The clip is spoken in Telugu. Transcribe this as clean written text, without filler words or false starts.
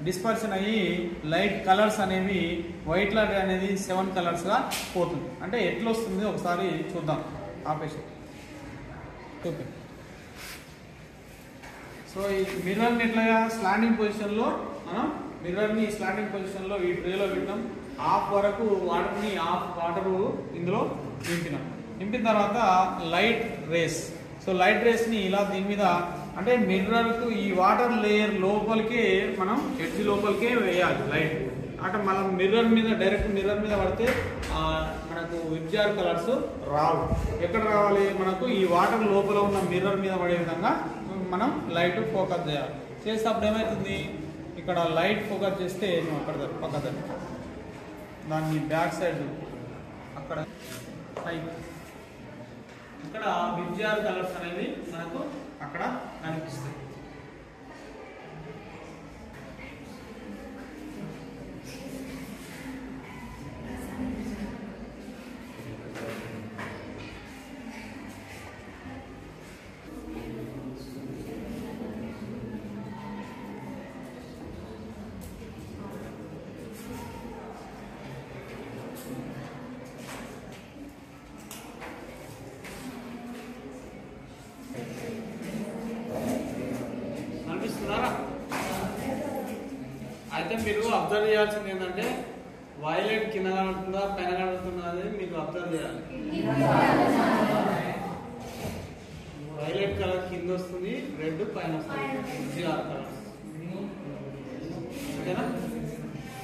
డిస్పర్షన్ అయ్యి లైట్ కలర్స్ అనేవి వైట్ లైట్ అనేది 7 కలర్స్గా పోతుంది. అంటే ఎట్లా వస్తుంది ఒకసారి చూద్దాం. ఆపేసి ఓకే. సో ఈ మిర్రర్ని ఎట్లాగా స్లాండింగ్ పొజిషన్లో మనం మిర్రర్ని స్లాండింగ్ పొజిషన్లో ఈ ట్రేలో పెట్టాం. హాఫ్ వరకు వాటర్ని ఇందులో నింపిన తర్వాత లైట్ రేస్. సో లైట్ రేస్ని ఇలా దీని మీద అంటే మిర్రర్కు ఈ వాటర్ లేయర్ లోపలికే మనం ఎడ్జ్ లోపలికే వేయాలి లైట్. అంటే మనం డైరెక్ట్ మిర్రర్ మీద పడితే మనకు విబ్జార్ కలర్స్ రావు. ఎక్కడ రావాలి? మనకు ఈ వాటర్ లోపల ఉన్న మిర్రర్ మీద పడే విధంగా మనం లైట్ ఫోకస్ చేయాలి. చేస్తే అప్పుడు ఏమవుతుంది, ఇక్కడ లైట్ ఫోకస్ చేస్తే నువ్వు అక్కడ పక్క దాన్ని బ్యాక్ సైడ్ అక్కడ ఇక్కడ విబ్జార్ కలర్స్ అనేవి మనకు అక్కడ కనిపిస్తాయి. అయితే మీరు అబ్జర్వ్ చేయాల్సింది ఏంటంటే వైలెట్ కింద కనబడుతుందా పైన కనబడుతుందా అనేది మీకు అబ్జర్వ్ చేయాలి. వైలెట్ కలర్ కింద వస్తుంది, రెడ్ పైన వస్తుంది. 6 కలర్స్ ఓకేనా?